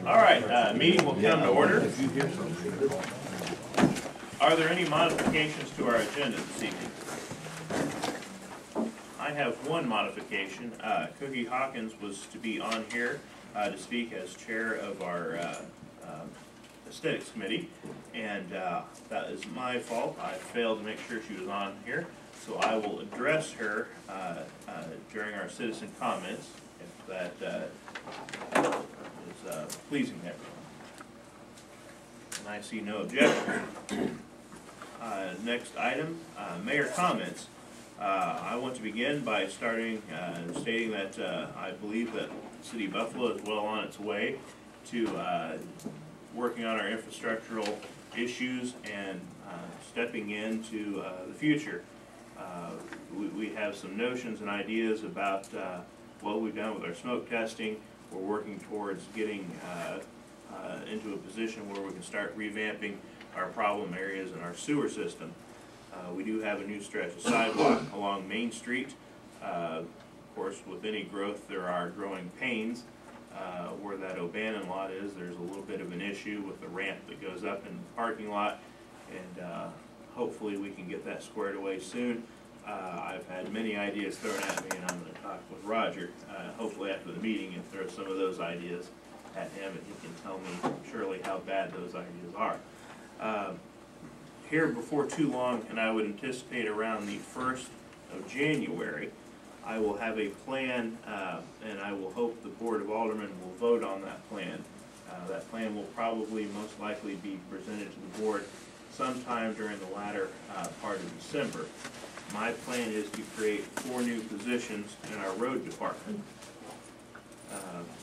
All right, meeting will come to order. Are there any modifications to our agenda this evening? I have one modification. Cookie Hawkins was to be on here to speak as chair of our aesthetics committee, and that is my fault. I failed to make sure she was on here, so I will address her during our citizen comments, if that is pleasing to everyone. And I see no objection. Next item, mayor comments. I want to begin by stating that I believe that the city of Buffalo is well on its way to working on our infrastructural issues and stepping into the future. We have some notions and ideas about what we've done with our smoke testing. We're working towards getting into a position where we can start revamping our problem areas in our sewer system. We do have a new stretch of sidewalk along Main Street. Of course, with any growth, there are growing pains. Where that abandoned lot is, there's a little bit of an issue with the ramp that goes up in the parking lot, and hopefully we can get that squared away soon. I've had many ideas thrown at me, and I'm going to talk with Roger, hopefully after the meeting, and throw some of those ideas at him, and he can tell me surely how bad those ideas are. Here before too long, and I would anticipate around the 1st of January, I will have a plan, and I will hope the Board of Aldermen will vote on that plan. That plan will probably most likely be presented to the board sometime during the latter part of December. My plan is to create 4 new positions in our road department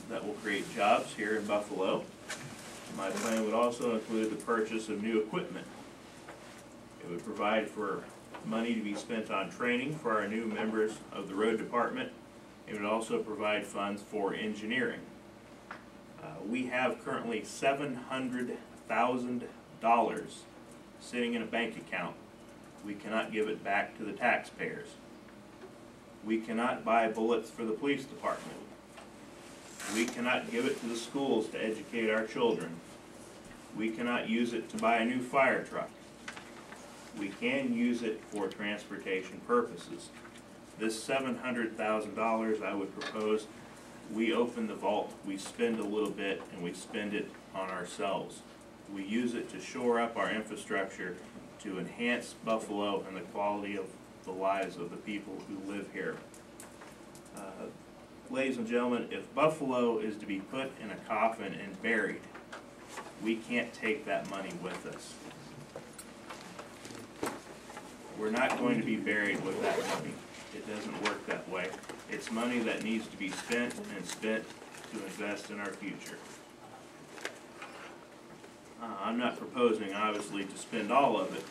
that will create jobs here in Buffalo. My plan would also include the purchase of new equipment. It would provide for money to be spent on training for our new members of the road department. It would also provide funds for engineering. We have currently $700,000 sitting in a bank account. We cannot give it back to the taxpayers. We cannot buy bullets for the police department. We cannot give it to the schools to educate our children. We cannot use it to buy a new fire truck. We can use it for transportation purposes. This $700,000, I would propose we open the vault, we spend a little bit, and we spend it on ourselves. We use it to shore up our infrastructure, to enhance Buffalo and the quality of the lives of the people who live here. Ladies and gentlemen, if Buffalo is to be put in a coffin and buried, we can't take that money with us. We're not going to be buried with that money. It doesn't work that way. It's money that needs to be spent and spent to invest in our future. I'm not proposing, obviously, to spend all of it,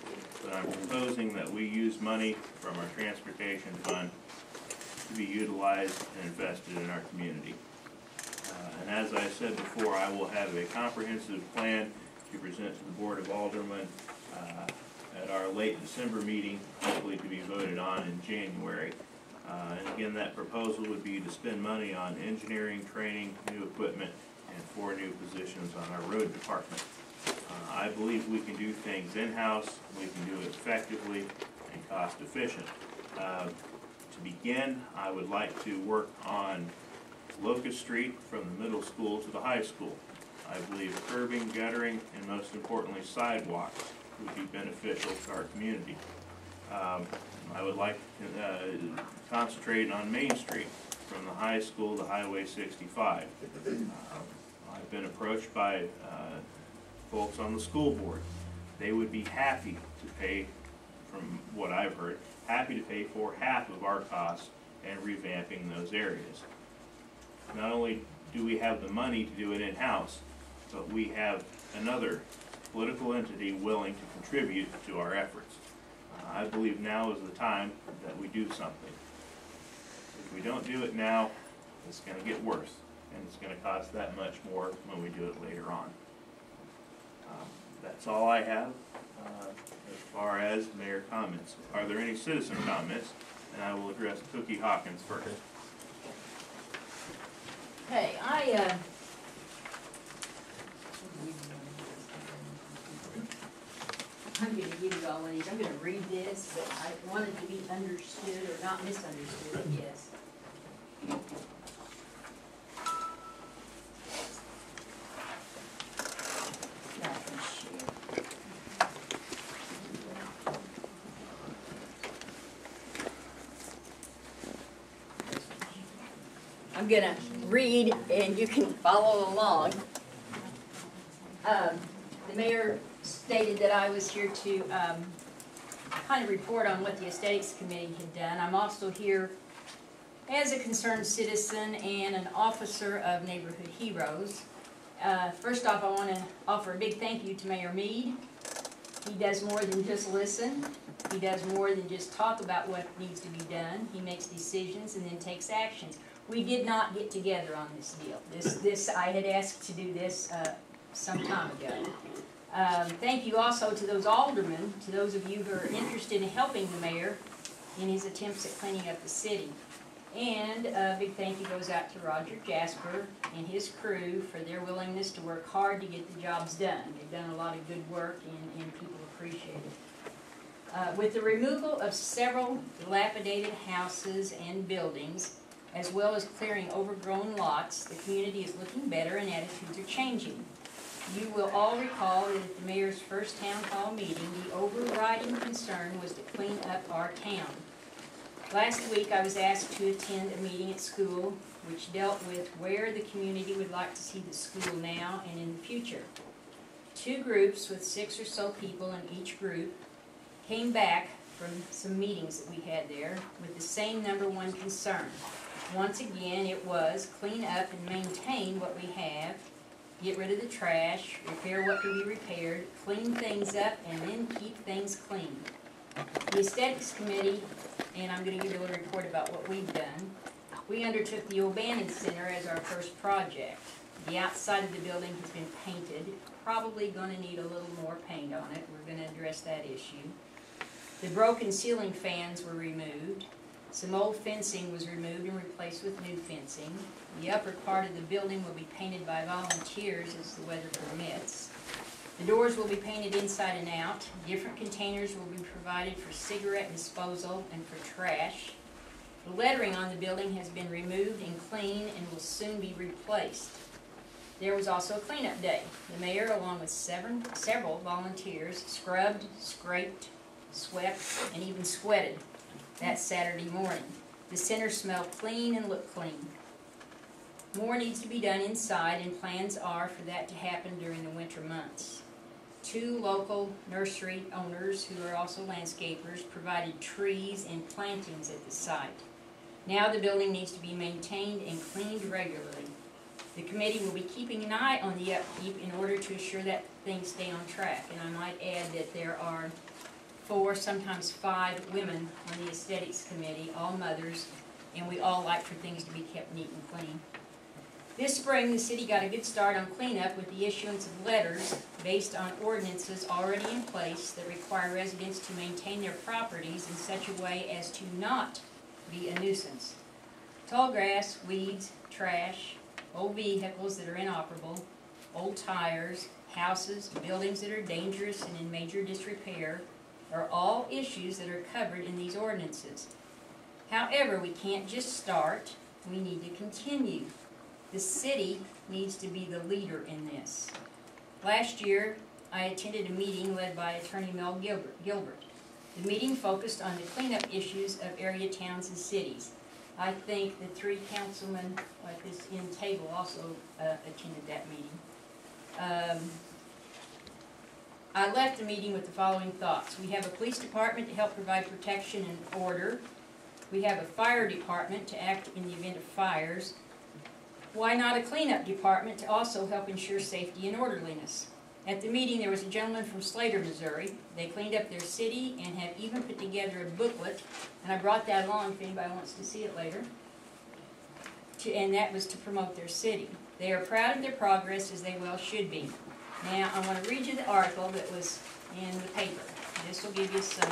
but I'm proposing that we use money from our transportation fund to be utilized and invested in our community. And as I said before, I will have a comprehensive plan to present to the Board of Aldermen at our late December meeting, hopefully to be voted on in January. And again, that proposal would be to spend money on engineering, training, new equipment, and 4 new positions on our road department. I believe we can do things in-house, we can do it effectively and cost efficient. To begin, I would like to work on Locust Street from the middle school to the high school. I believe curbing, guttering, and most importantly sidewalks would be beneficial to our community. I would like to concentrate on Main Street from the high school to Highway 65. I've been approached by folks on the school board. They would be happy to pay, from what I've heard, happy to pay for half of our costs and revamping those areas. Not only do we have the money to do it in-house, but we have another political entity willing to contribute to our efforts. I believe now is the time that we do something. If we don't do it now, it's going to get worse, and it's going to cost that much more when we do it later on. That's all I have as far as mayor comments. Are there any citizen comments? And I will address Cookie Hawkins first. Hey, these. I'm going to read this, but I want it to be understood or not misunderstood, I guess. I'm going to read and you can follow along. The mayor stated that I was here to kind of report on what the Aesthetics Committee had done. I'm also here as a concerned citizen and an officer of Neighborhood Heroes. First off, I want to offer a big thank you to Mayor Mead. He does more than just listen. He does more than just talk about what needs to be done. He makes decisions and then takes actions. We did not get together on this deal. I had asked to do this some time ago. Thank you also to those aldermen, to those of you who are interested in helping the mayor in his attempts at cleaning up the city. And a big thank you goes out to Roger Jasper and his crew for their willingness to work hard to get the jobs done. They've done a lot of good work and people appreciate it. With the removal of several dilapidated houses and buildings, as well as clearing overgrown lots, the community is looking better and attitudes are changing. You will all recall that at the mayor's first town hall meeting, the overriding concern was to clean up our town. Last week I was asked to attend a meeting at school which dealt with where the community would like to see the school now and in the future. 2 groups with 6 or so people in each group came back from some meetings that we had there with the same #1 concern. Once again, it was clean up and maintain what we have, get rid of the trash, repair what can be repaired, clean things up, and then keep things clean. The Aesthetics Committee, and I'm going to give you a little report about what we've done, we undertook the O'Bannon Center as our first project. The outside of the building has been painted, probably going to need a little more paint on it. We're going to address that issue. The broken ceiling fans were removed. Some old fencing was removed and replaced with new fencing. The upper part of the building will be painted by volunteers as the weather permits. The doors will be painted inside and out. Different containers will be provided for cigarette disposal and for trash. The lettering on the building has been removed and cleaned and will soon be replaced. There was also a cleanup day. The mayor, along with several volunteers, scrubbed, scraped, swept, and even sweated that Saturday morning. The center smelled clean and looked clean. More needs to be done inside, and plans are for that to happen during the winter months. 2 local nursery owners, who are also landscapers, provided trees and plantings at the site. Now the building needs to be maintained and cleaned regularly. The committee will be keeping an eye on the upkeep in order to assure that things stay on track. And I might add that there are 4, sometimes 5 women on the Aesthetics Committee, all mothers, and we all like for things to be kept neat and clean. This spring, the city got a good start on cleanup with the issuance of letters based on ordinances already in place that require residents to maintain their properties in such a way as to not be a nuisance. Tall grass, weeds, trash, old vehicles that are inoperable, old tires, houses, buildings that are dangerous and in major disrepair are all issues that are covered in these ordinances. However, we can't just start, we need to continue. The city needs to be the leader in this. Last year, I attended a meeting led by Attorney Mel Gilbert. The meeting focused on the cleanup issues of area towns and cities. I think the 3 councilmen at this end table also attended that meeting. I left the meeting with the following thoughts. We have a police department to help provide protection and order. We have a fire department to act in the event of fires. Why not a cleanup department to also help ensure safety and orderliness? At the meeting, there was a gentleman from Slater, Missouri. They cleaned up their city and have even put together a booklet, and I brought that along if anybody wants to see it later, and that was to promote their city. They are proud of their progress, as they well should be. Now, I want to read you the article that was in the paper. This will give you some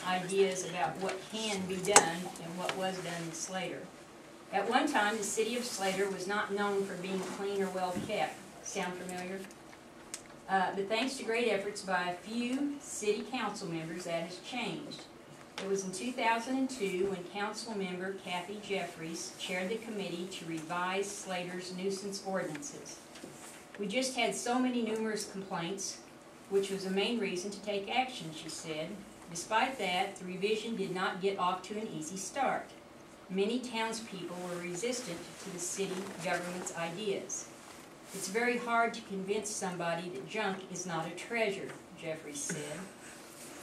ideas about what can be done and what was done in Slater. At one time, the city of Slater was not known for being clean or well kept. Sound familiar? But thanks to great efforts by a few city council members, that has changed. It was in 2002 when council member Kathy Jeffries chaired the committee to revise Slater's nuisance ordinances. We just had so many numerous complaints, which was the main reason to take action, she said. Despite that, the revision did not get off to an easy start. Many townspeople were resistant to the city government's ideas. It's very hard to convince somebody that junk is not a treasure, Jeffries said.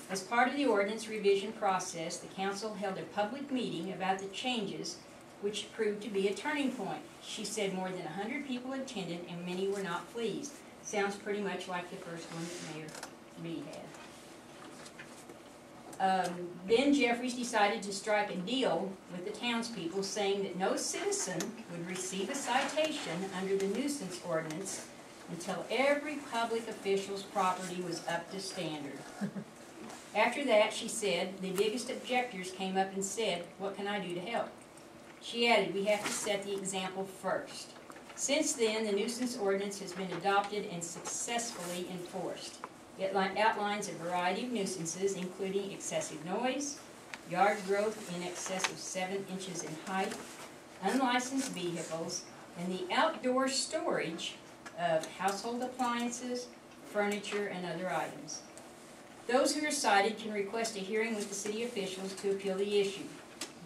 As part of the ordinance revision process, the council held a public meeting about the changes, which proved to be a turning point. She said more than 100 people attended and many were not pleased. Sounds pretty much like the first one that Mayor Reed had. Then Jeffries decided to strike a deal with the townspeople, saying that no citizen would receive a citation under the nuisance ordinance until every public official's property was up to standard. After that, she said, the biggest objectors came up and said, "What can I do to help?" She added, "We have to set the example first." Since then, the nuisance ordinance has been adopted and successfully enforced. It outlines a variety of nuisances, including excessive noise, yard growth in excess of 7 inches in height, unlicensed vehicles, and the outdoor storage of household appliances, furniture, and other items. Those who are cited can request a hearing with the city officials to appeal the issue,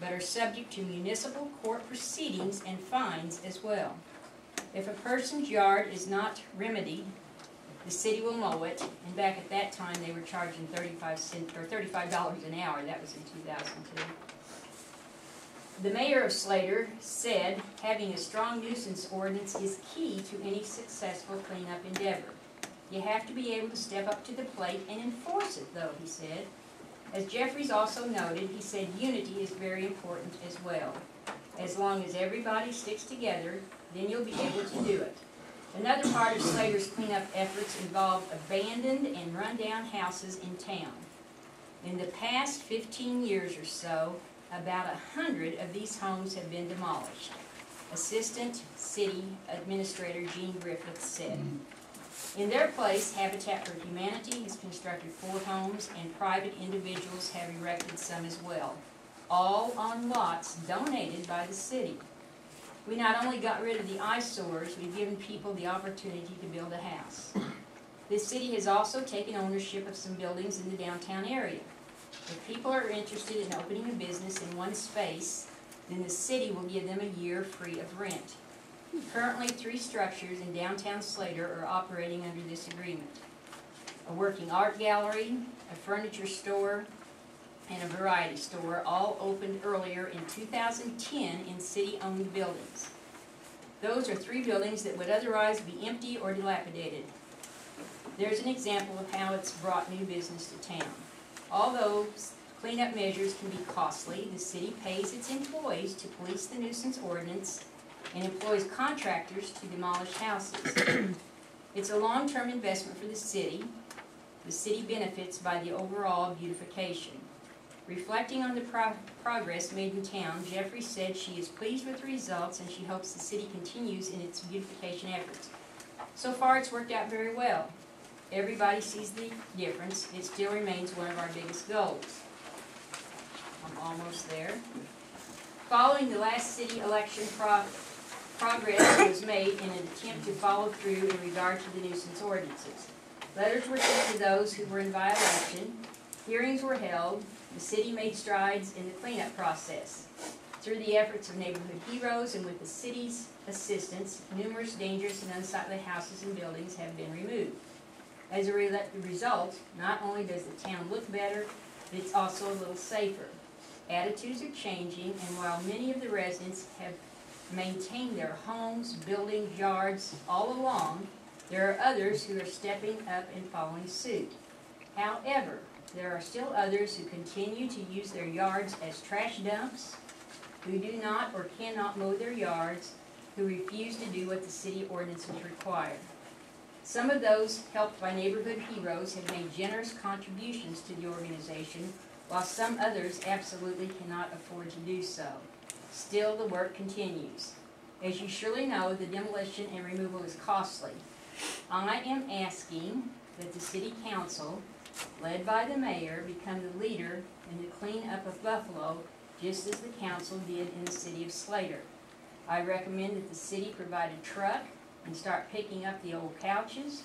but are subject to municipal court proceedings and fines as well. If a person's yard is not remedied, the city will mow it, and back at that time they were charging $35 an hour. That was in 2002. The mayor of Slater said having a strong nuisance ordinance is key to any successful cleanup endeavor. You have to be able to step up to the plate and enforce it, though, he said. As Jeffries also noted, he said unity is very important as well. As long as everybody sticks together, then you'll be able to do it. Another part of Slater's cleanup efforts involved abandoned and run-down houses in town. In the past 15 years or so, about 100 of these homes have been demolished. Assistant City Administrator Gene Griffith said. In their place, Habitat for Humanity has constructed 4 homes, and private individuals have erected some as well, all on lots donated by the city. We not only got rid of the eyesores, we've given people the opportunity to build a house. The city has also taken ownership of some buildings in the downtown area. If people are interested in opening a business in one space, then the city will give them a year free of rent. Currently, 3 structures in downtown Slater are operating under this agreement. A working art gallery, a furniture store, and a variety store all opened earlier in 2010 in city-owned buildings. Those are 3 buildings that would otherwise be empty or dilapidated. There's an example of how it's brought new business to town. Although cleanup measures can be costly, the city pays its employees to police the nuisance ordinance and employs contractors to demolish houses. It's a long-term investment for the city. The city benefits by the overall beautification. Reflecting on the progress made in town, Jeffries said she is pleased with the results and she hopes the city continues in its beautification efforts. So far, it's worked out very well. Everybody sees the difference. It still remains one of our biggest goals. I'm almost there. Following the last city election progress was made in an attempt to follow through in regard to the nuisance ordinances. Letters were sent to those who were in violation. Hearings were held. The city made strides in the cleanup process. Through the efforts of neighborhood heroes and with the city's assistance, numerous dangerous and unsightly houses and buildings have been removed. As a result, not only does the town look better, but it's also a little safer. Attitudes are changing, and while many of the residents have maintained their homes, buildings, yards all along, there are others who are stepping up and following suit. However, there are still others who continue to use their yards as trash dumps, who do not or cannot mow their yards, who refuse to do what the city ordinances require. Some of those helped by neighborhood heroes have made generous contributions to the organization, while some others absolutely cannot afford to do so. Still, the work continues. As you surely know, the demolition and removal is costly. I am asking that the city council, led by the mayor, become the leader in the cleanup of Buffalo, just as the council did in the city of Slater. I recommend that the city provide a truck and start picking up the old couches,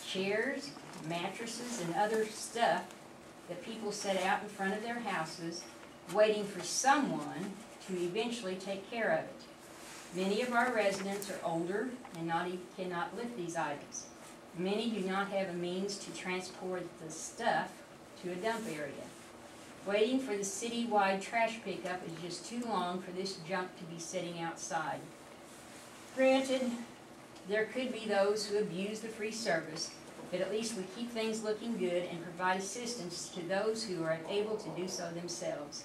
chairs, mattresses, and other stuff that people set out in front of their houses, waiting for someone to eventually take care of it. Many of our residents are older and cannot lift these items. Many do not have a means to transport the stuff to a dump area. Waiting for the city-wide trash pickup is just too long for this junk to be sitting outside. Granted, there could be those who abuse the free service, but at least we keep things looking good and provide assistance to those who are unable to do so themselves.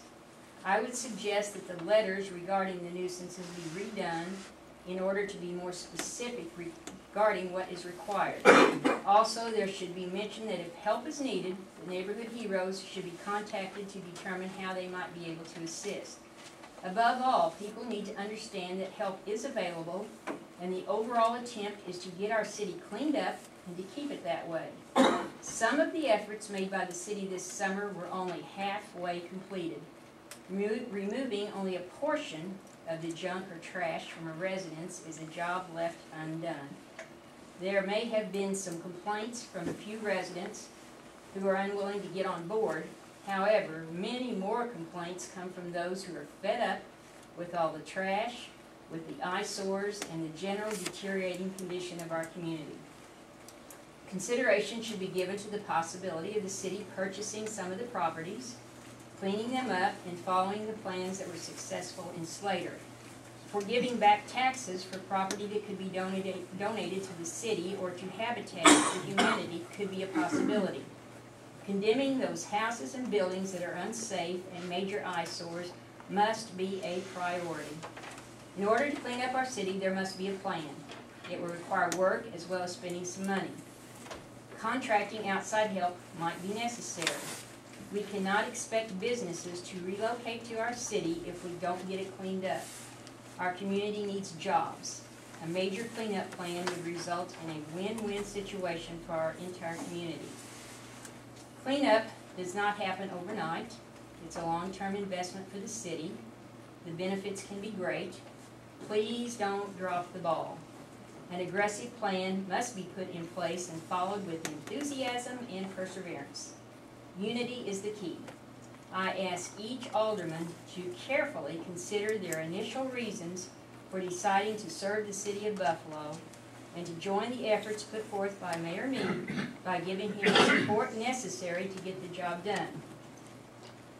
I would suggest that the letters regarding the nuisances be redone in order to be more specific regarding what is required. Also, there should be mention that if help is needed, the neighborhood heroes should be contacted to determine how they might be able to assist. Above all, people need to understand that help is available, and the overall attempt is to get our city cleaned up and to keep it that way. Some of the efforts made by the city this summer were only halfway completed. Removing only a portion of the junk or trash from a residence is a job left undone. There may have been some complaints from a few residents who are unwilling to get on board. However, many more complaints come from those who are fed up with all the trash, with the eyesores, and the general deteriorating condition of our community. Consideration should be given to the possibility of the city purchasing some of the properties, cleaning them up, and following the plans that were successful in Slater. For giving back taxes for property that could be donated to the city or to Habitat for Humanity could be a possibility. Condemning those houses and buildings that are unsafe and major eyesores must be a priority. In order to clean up our city, there must be a plan. It will require work as well as spending some money. Contracting outside help might be necessary. We cannot expect businesses to relocate to our city if we don't get it cleaned up. Our community needs jobs. A major cleanup plan would result in a win-win situation for our entire community. Cleanup does not happen overnight. It's a long-term investment for the city. The benefits can be great. Please don't drop the ball. An aggressive plan must be put in place and followed with enthusiasm and perseverance. Unity is the key. I ask each alderman to carefully consider their initial reasons for deciding to serve the city of Buffalo and to join the efforts put forth by Mayor Meade by giving him the support necessary to get the job done.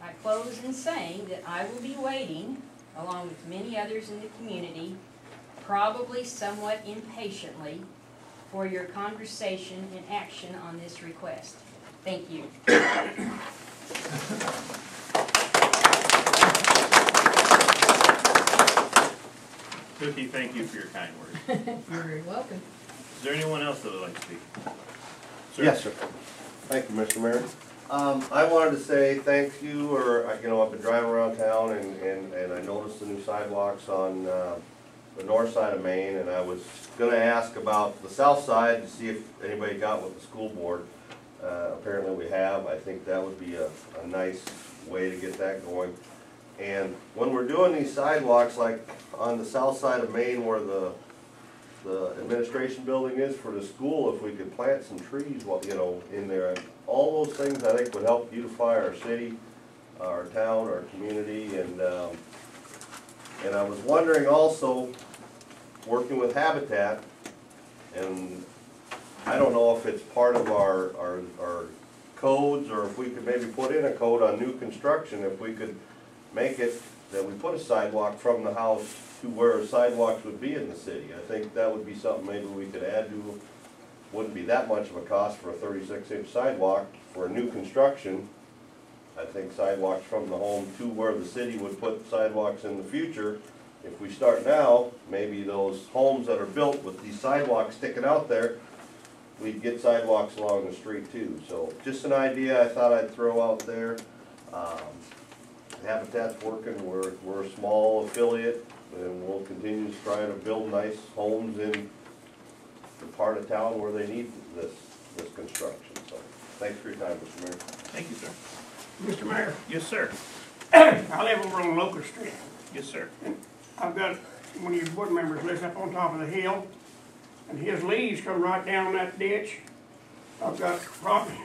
I close in saying that I will be waiting, along with many others in the community, probably somewhat impatiently, for your conversation and action on this request. Thank you. Cookie, thank you for your kind words. You're very welcome. Is there anyone else that would like to speak? Sir? Yes, sir. Thank you, Mr. Mayor. I wanted to say thank you, I've been driving around town and I noticed the new sidewalks on the north side of Maine, and I was gonna ask about the south side to see if anybody got with the school board. Apparently we have. I think that would be a nice way to get that going. And when we're doing these sidewalks, like on the south side of Maine where the administration building is for the school, if we could plant some trees, in there, all those things I think would help beautify our city, our town, our community, and I was wondering also, working with Habitat, and I don't know if it's part of our codes, or if we could maybe put in a code on new construction, if we could make it that we put a sidewalk from the house to where sidewalks would be in the city. I think that would be something maybe we could add to. Wouldn't be that much of a cost for a 36-inch sidewalk for a new construction. I think sidewalks from the home to where the city would put sidewalks in the future. If we start now, maybe those homes that are built with these sidewalks sticking out there, we'd get sidewalks along the street too. So just an idea I thought I'd throw out there. Habitat's working. We're a small affiliate, and we'll continue to try to build nice homes in the part of town where they need this construction, so. Thanks for your time, Mr. Mayor. Thank you, sir. Mr. Mayor, Yes, sir. I live over on Locust Street. Yes, sir. I've got one of your board members lives up on top of the hill, and his leaves come right down that ditch. I've got property,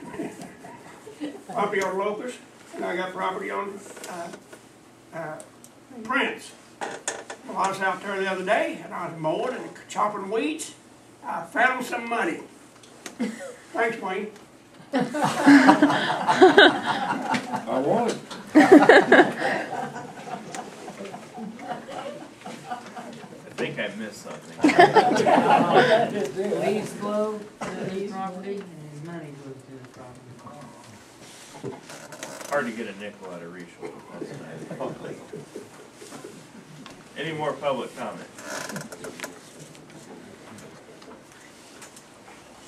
property on Locust, and I got property on, Prince. Well, I was out there the other day, and I was mowing and chopping weeds. I found some money. Thanks, Wayne. I want it. I think I missed something. Leaves flow to his property and his money goes to his property. Hard to get a nickel out of Rachel. That's nice. Any more public comment?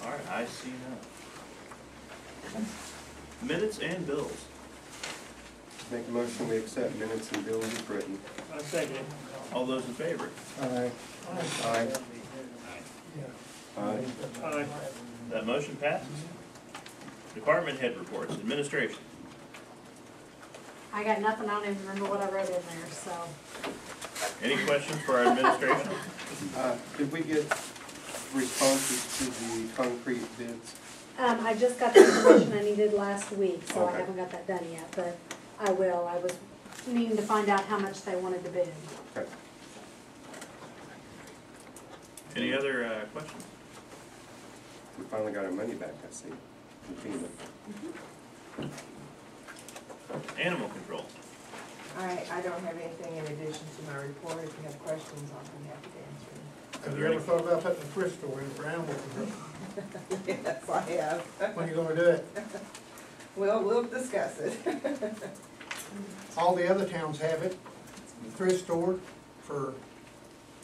All right, I see none. Minutes and bills. Make a motion, we accept minutes and bills as written. I second. All those in favor? Aye. Aye. Aye. Aye. That motion passes. Department head reports, administration. I got nothing, I don't even remember what I wrote in there, so. Any questions for our administration? Did we get responses to the concrete bids? I just got the information I needed last week, so I Okay. haven't got that done yet, but I will. I was needing to find out how much they wanted to bid. Okay. Any other questions? We finally got our money back, I see. from FEMA. Animal control. I don't have anything in addition to my report. If you have questions, I'll be happy to answer them. Have you ever thought about putting a thrift store in for animal control? Yes, I have. When are you gonna do it? We'll discuss it. All the other towns have it, the thrift store for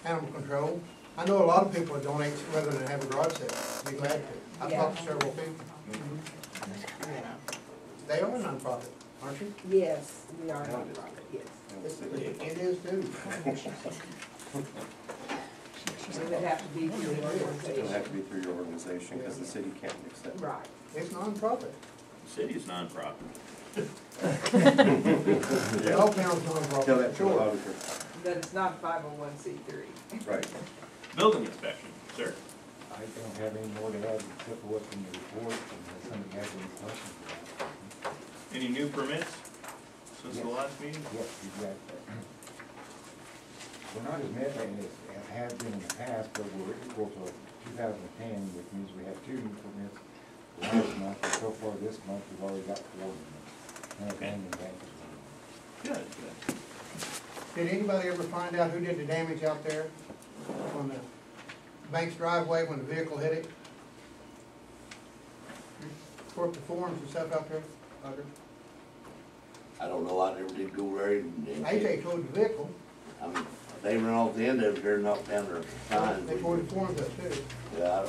animal control. I know a lot of people would donate rather than have a garage sale. Be glad to. I've talked to several people. Yeah. They are a nonprofit, aren't you? Yes, we are nonprofit, yes. It is too. It would have to be through the It'll have organization. to be through your organization, because the city can't accept it. Right. It's nonprofit. The city's nonprofit. All towns Tell nonprofit, that to the sure. auditor. But it's not 501c3. Right. Building inspection, sir. I don't have any more to add except for what's in the report, unless somebody has any questions about it. Any new permits since the Yes. last meeting? Yes, exactly. We're not as many as have been in the past, but we're equal to 2010, which means we have 2 new permits last month, and so far this month, we've already got 4 permits. And a bank is one. Good, good. Did anybody ever find out who did the damage out there on the bank's driveway when the vehicle hit it? Tore up the forms and stuff out there? Roger? I don't know, I never did go there and. They say toward the vehicle, I mean, they ran off the end of it, there, knocked down their signs. they tore the forms up too. Yeah,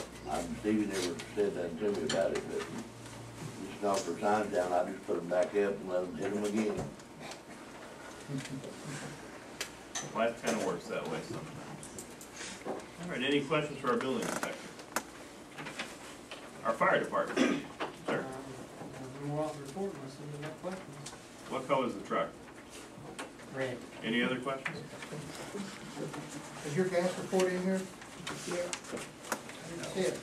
Stevie never said that to me about it, but just knocked their signs down, I just put them back up and let them hit them again. Life kind of works that way sometimes. All right, any questions for our building inspector? Our fire department, sir. More off the report unless there's no questions. What color is the truck? Red. Any other questions? Is your gas report in here? Yeah. I didn't see it.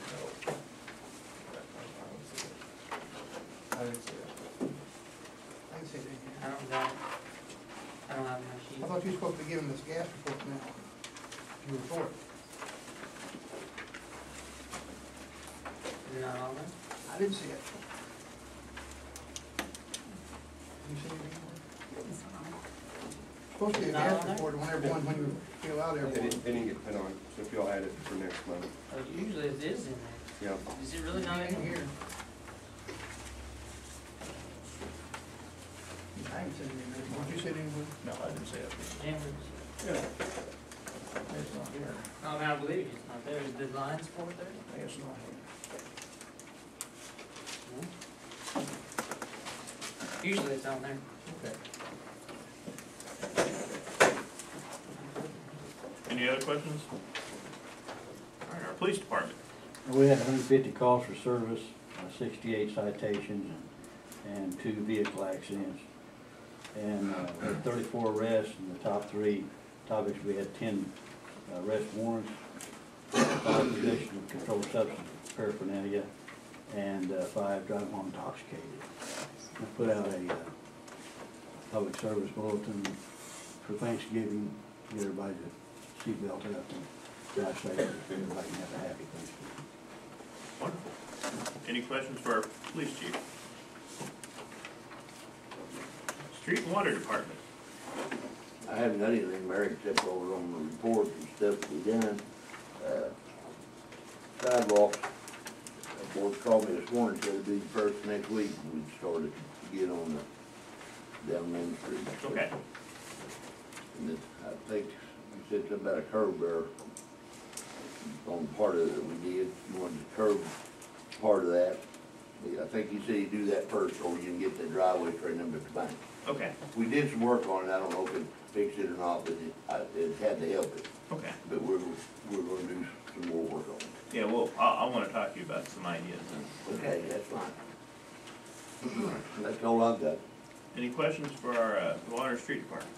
I didn't see it. I didn't see it in here. I don't got it. I don't have my sheet. I thought you were supposed to be giving this gas report now. Your report. Is it not on there? I didn't see it. You see it anywhere? Supposed to be a Not gas on there? report when everyone, when you fill out They everyone. didn't get put on, so if y'all add it for next month, Oh, usually it is in there. yeah. Is it really not in here? I didn't see it anywhere. Did you see it anywhere? No, I didn't say that. Cameras. It's not here. I mean, I believe it's not there. Is the lines for it there? It's not here. Usually it's on there. Okay. Any other questions? All right, our police department. We had 150 calls for service, 68 citations, and 2 vehicle accidents. And we had 34 arrests. In the top 3 topics, we had 10 arrest warrants, 5 possession of controlled substance paraphernalia, and 5 driving while intoxicated. We put out a public service bulletin for Thanksgiving, get everybody to seatbelt up and drive safe, so everybody can have a happy Thanksgiving. Wonderful. Any questions for our police chief? Street and Water Department. I haven't got anything, Mary, except over on the reports and stuff we done. Sidewalks, the board called me this morning, said it'd be the first next week, we'd started to get on the, down Main Street. Okay. And it, I think you said something about a curb there on part of it that we did, you wanted to curb part of that. I think you said you do that first, or you can get the driveway straightened up at the bank. Okay. We did some work on it, I don't know if it fixed it or not, but it had to help it. Okay. But we're gonna do some more work on it. Yeah, well, I want to talk to you about some ideas. Okay, that's fine. That's all I've got. Any questions for our Water and Street Department?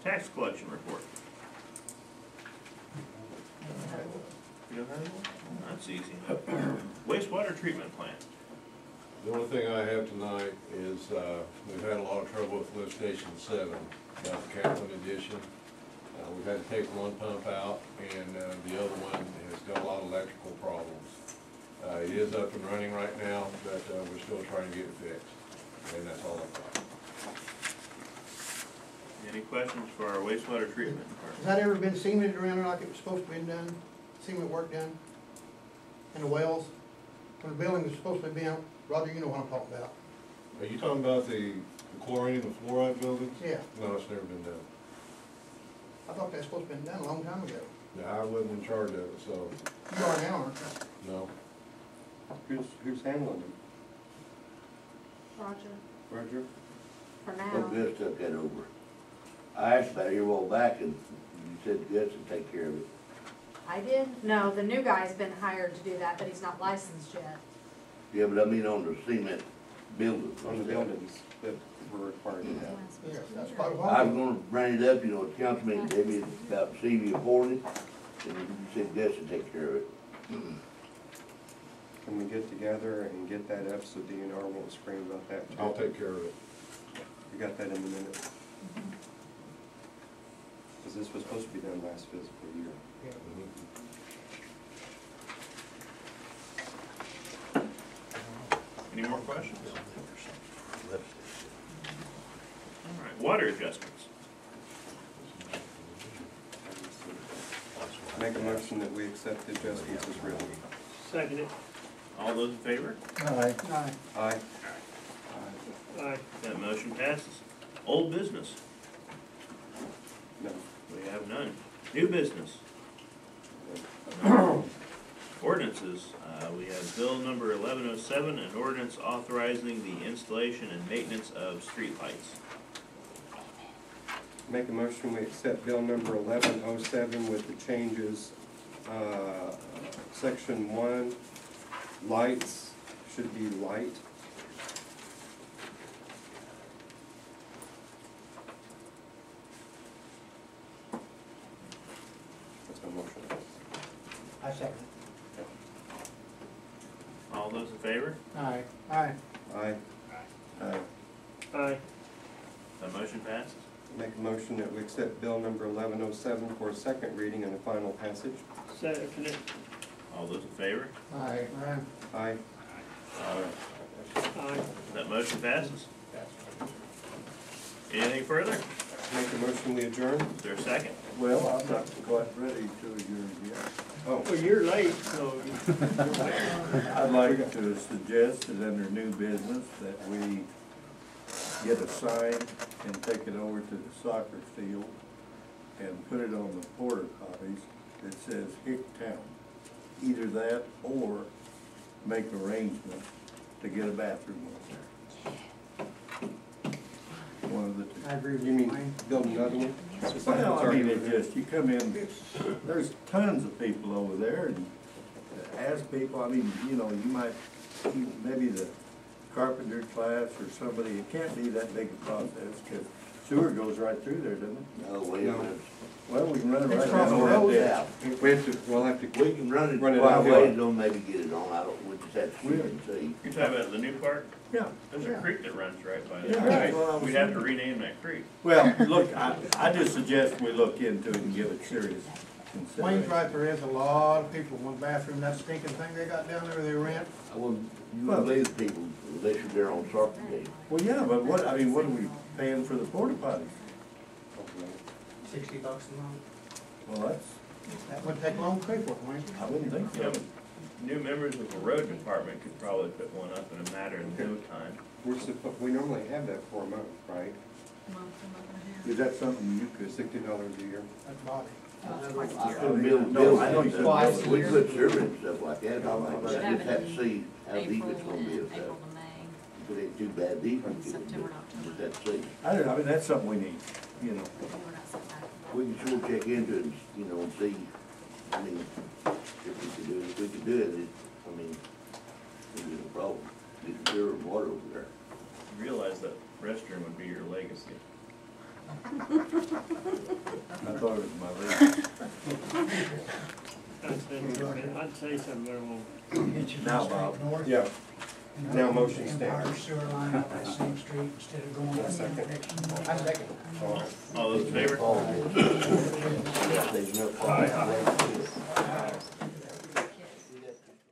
Tax collection report. You don't have one? That's easy. Wastewater treatment plant. The only thing I have tonight is, we've had a lot of trouble with lift station 7, down at Catlin Edition. We've had to take one pump out, and the other one has got a lot of electrical problems. It is up and running right now, but we're still trying to get it fixed, and that's all I've got. Any questions for our wastewater treatment Has department? that ever been cemented around there like it was supposed to be done, cement work done? In the wells, when the building was supposed to be built, Roger, you know what I'm talking about. Are you talking about the chlorine and fluoride buildings? Yeah, No, it's never been done. I thought that was supposed to be done a long time ago. No, I wasn't in charge of it, so, You are now, aren't you? no. Who's handling them? Roger, Roger? for Well, now. Gus took that over. I asked about it here a while back, and you said Gus would take care of it. I did? No, the new guy's been hired to do that, but he's not licensed yet. Yeah, but I mean on the cement buildings. On the buildings that we're required to have. Yes, that's probably I was why. gonna bring it up, you know, at council meeting, Debbie, about Stevie Ford, and you said Gus would take care of it. Can we get together and get that up so DNR won't scream about that too? I'll take care of it. We got that in the minutes. Because this was supposed to be done last fiscal year. Any more questions? All right, water adjustments. Make a motion that we accept the adjustments as written. Second it. All those in favor? Aye. Aye. Aye. That motion passes. Old business. No. We have none. New business. Ordinances, we have bill number 1107, an ordinance authorizing the installation and maintenance of streetlights. Make a motion we accept bill number 1107 with the changes. Section 1, lights should be light. That's my motion. I second All those in favor? it. Aye. Aye. Aye. Aye. That motion passes. Make a motion that we accept bill number 1107 for a second reading and a final passage. Second it. All those in favor? Aye. Aye. Aye. That motion passes. Anything further? Make a motion we adjourn. Is there a second? Well, I'm not quite ready to adjourn yet. Oh, Well, you're late, so. I'd like to suggest that under new business that we get a sign and take it over to the soccer field and put it on the porta potties that says Hicktown. Either that or make arrangements to get a bathroom over there. One of of the two. I agree with You you, mean Wayne. build another one? It's like Well, it's I mean, already it just, you come in, there's tons of people over there, and ask people, I mean, you know, you might, maybe the carpenter class or somebody, it can't be that big a process, because sewer goes right through there, doesn't it? No, wait a minute. Well, we can run it It's right across down the over road. that ditch. We have to, we'll have to. We can run it Run it quite a downhill. ways, don't maybe get it on, I don't, we just have to see and see. You're talking about the new park? Yeah. There's a Yeah. creek that runs right by Yeah, there. that's what I was We'd have to thinking. rename that creek. Well, look, I just suggest we look into it and give it serious Wayne's consideration. right, there is a lot of people, one bathroom, that stinking thing they got down there, they rent. I wouldn't, you wouldn't leave people unless you're there on soccer game. Well, yeah, but what, I mean, what are we paying for the porta potties? $60 a month. Well, that's, That would take long to pay for it, Wayne. I wouldn't think Yeah, so. but new members of the road department could probably put one up in a matter of no time. We normally have that for a month, right? Is that something you could, $60 a year? That's body. I could build, No, I know you said Twice a we year. put server and stuff like that, I Should just have have it to see how deep April it's gonna be, and if April to May, it ain't too bad deep. we can- September to October. Just have to see. I mean, that's something we need, you know. We're not set back. We can sure check into it, you know, and see, I mean, if we could do it, if we could do it, I mean, it'd be no problem. Get sewer and water over there. You realize that restroom would be your legacy. I thought it was my lead. I'd say something, Now, Bob. Yeah. Now motion stands. sewer line up that same street instead of going I second. I second. All those in favor? Yeah, there's no problem.